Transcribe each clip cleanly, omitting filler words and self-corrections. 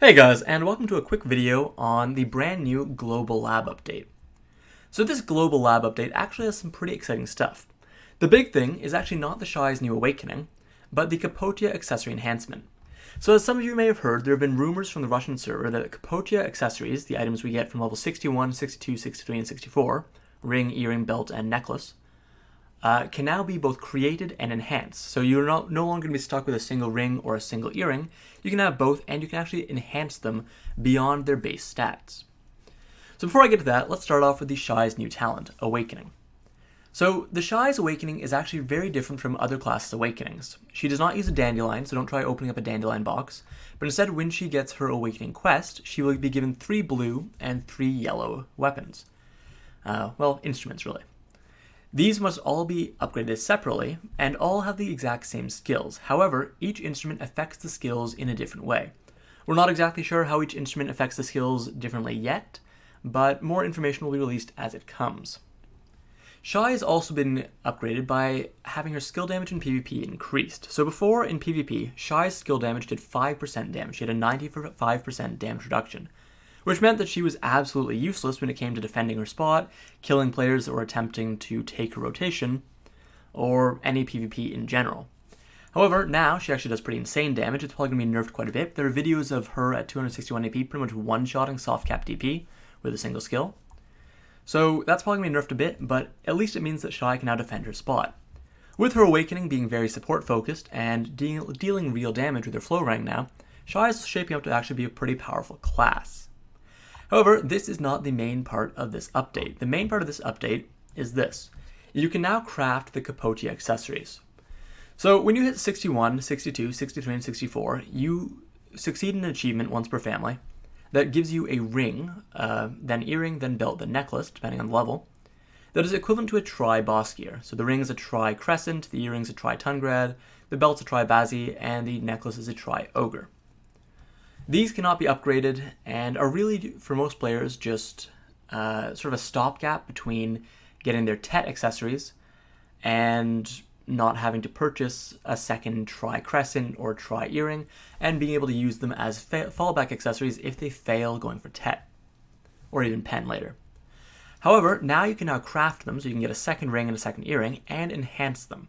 Hey guys, and welcome to a quick video on the brand new Global Lab update. So this Global Lab update actually has some pretty exciting stuff. The big thing is actually not the Shai's new Awakening, but the Capotia Accessory Enhancement. So as some of you may have heard, there have been rumors from the Russian server that Capotia Accessories, the items we get from level 61, 62, 63, and 64, ring, earring, belt, and necklace, can now be both created and enhanced. So you're no longer going to be stuck with a single ring or a single earring. You can have both, and you can actually enhance them beyond their base stats. So before I get to that, let's start off with the Shai's new talent, Awakening. So the Shais Awakening is actually very different from other classes' Awakenings. She does not use a dandelion, so don't try opening up a dandelion box, but instead when she gets her Awakening quest, she will be given 3 blue and 3 yellow weapons. Instruments really. These must all be upgraded separately, and all have the exact same skills. However, each instrument affects the skills in a different way. We're not exactly sure how each instrument affects the skills differently yet, but more information will be released as it comes. Shai has also been upgraded by having her skill damage in PvP increased. So before, in PvP, Shai's skill damage did 5% damage. She had a 95% damage reduction, which meant that she was absolutely useless when it came to defending her spot, killing players, or attempting to take her rotation, or any PvP in general. However, now she actually does pretty insane damage. It's probably going to be nerfed quite a bit. There are videos of her at 261 AP pretty much one-shotting soft cap DP with a single skill. So that's probably going to be nerfed a bit, but at least it means that Shai can now defend her spot. With her Awakening being very support-focused and dealing real damage with her flow rank now, Shai is shaping up to actually be a pretty powerful class. However, this is not the main part of this update. The main part of this update is this. You can now craft the Capotia Accessories. So when you hit 61, 62, 63, and 64, you succeed in an achievement once per family that gives you a ring, then earring, then belt, then necklace, depending on the level, that is equivalent to a tri-boss gear. So the ring is a tri-crescent, the earring is a tri-tungrad, the belt's a tri-bazi, and the necklace is a tri-ogre. These cannot be upgraded and are really, for most players, just sort of a stopgap between getting their Tet accessories and not having to purchase a second tri-crescent or tri-earring and being able to use them as fallback accessories if they fail going for Tet or even Pen later. However, now you can now craft them so you can get a second ring and a second earring and enhance them.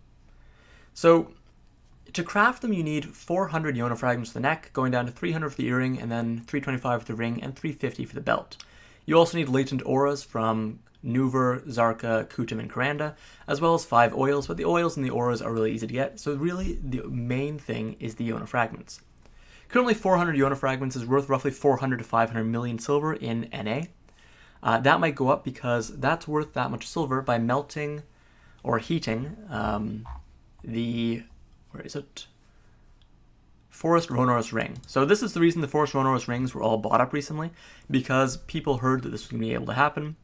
So to craft them, you need 400 Yona fragments for the neck, going down to 300 for the earring, and then 325 for the ring, and 350 for the belt. You also need latent auras from Nuver, Zarka, Kutum, and Karanda, as well as 5 oils, but the oils and the auras are really easy to get, so really the main thing is the Yona fragments. Currently 400 Yona fragments is worth roughly 400 to 500 million silver in NA. That might go up because that's worth that much silver by melting or heating Forest Ronorous Ring. So this is the reason the Forest Ronorous Rings were all bought up recently, because people heard that this was going to be able to happen,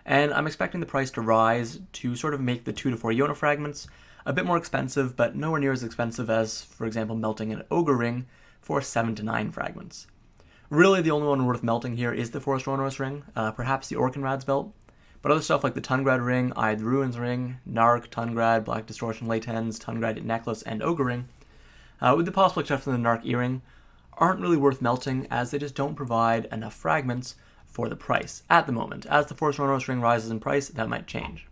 and I'm expecting the price to rise to sort of make the 2 to 4 Yona fragments a bit more expensive, but nowhere near as expensive as, for example, melting an Ogre Ring for 7 to 9 fragments. Really, the only one worth melting here is the Forest Ronorous Ring, perhaps the Orkinrad's belt, but other stuff like the Tungrad Ring, Eye the Ruins Ring, Narc, Tungrad, Black Distortion Latens, Tungrad Necklace, and Ogre Ring, with the possible exception of the Narc Earring, aren't really worth melting as they just don't provide enough fragments for the price at the moment. As the Forest Ronorous Ring rises in price, that might change.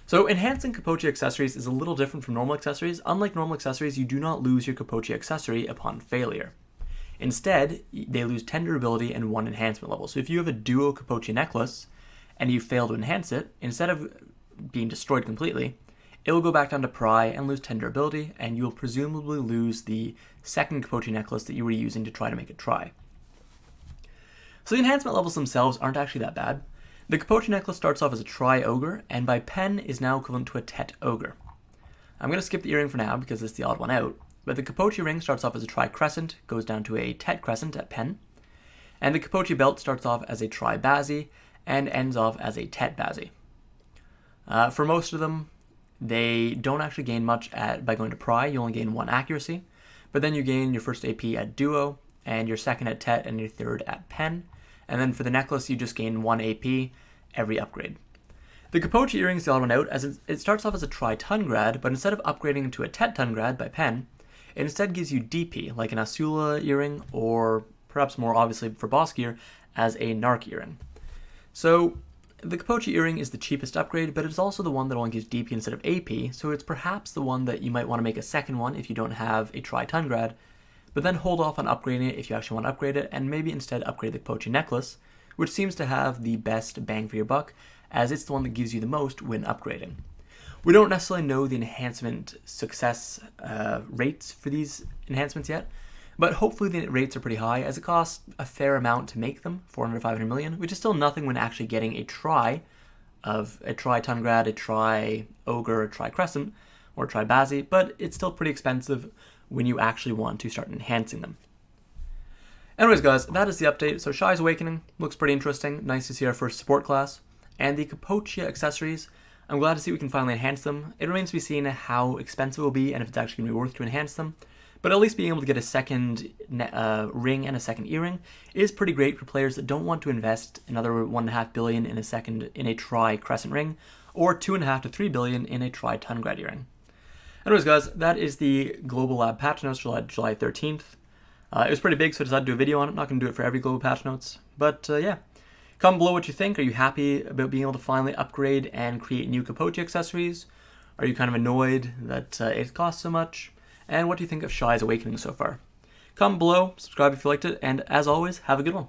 So enhancing Capotia Accessories is a little different from normal accessories. Unlike normal accessories, you do not lose your Capotia Accessory upon failure. Instead, they lose 10 durability and 1 enhancement level. So if you have a duo Capotia Necklace, and you fail to enhance it, instead of being destroyed completely, it will go back down to Pry and lose 10 durability, and you will presumably lose the second Capotia Necklace that you were using to try to make it Try. So the enhancement levels themselves aren't actually that bad. The Capotia Necklace starts off as a Tri-Ogre, and by Pen is now equivalent to a Tet Ogre. I'm going to skip the earring for now because it's the odd one out, but the Capotia Ring starts off as a Tri-Crescent, goes down to a Tet Crescent at Pen, and the Capotia Belt starts off as a Tri-Bazi, and ends off as a Tet Bazi. For most of them, they don't actually gain much by going to Pry. You only gain 1 accuracy, but then you gain your first AP at Duo, and your second at Tet, and your third at Pen, and then for the necklace you just gain 1 AP every upgrade. The Capotia earring is the odd one out, as it starts off as a Tri-Tungrad, but instead of upgrading to a Tet Tungrad by Pen, it instead gives you DP, like an Asula earring or perhaps more obviously for boss gear, as a narc earring. So the Capotia earring is the cheapest upgrade, but it's also the one that only gives DP instead of AP, so it's perhaps the one that you might want to make a second one if you don't have a tri-ton grad, but then hold off on upgrading it if you actually want to upgrade it, and maybe instead upgrade the Capotia Necklace, which seems to have the best bang for your buck, as it's the one that gives you the most when upgrading. We don't necessarily know the enhancement success rates for these enhancements yet, but hopefully the rates are pretty high, as it costs a fair amount to make them, 400 to 500 million, which is still nothing when actually getting a tri of a tri-ton grad, a tri-ogre, a tri-crescent, or tri-bazi, but it's still pretty expensive when you actually want to start enhancing them. Anyways guys, that is the update. So Shai's Awakening looks pretty interesting, nice to see our first support class, and the Capotia Accessories, I'm glad to see we can finally enhance them. It remains to be seen how expensive it will be and if it's actually going to be worth to enhance them. But at least being able to get a second ring and a second earring is pretty great for players that don't want to invest another 1.5 billion in a tri-crescent ring, or 2.5 to 3 billion in a tri-ton grad earring. Anyways guys, that is the Global Lab patch notes for July 13th. It was pretty big, so I decided to do a video on it. I'm not going to do it for every Global patch notes, but yeah. Comment below what you think. Are you happy about being able to finally upgrade and create new Capotia accessories? Are you kind of annoyed that it costs so much? And what do you think of Shai's Awakening so far? Comment below, subscribe if you liked it, and as always, have a good one.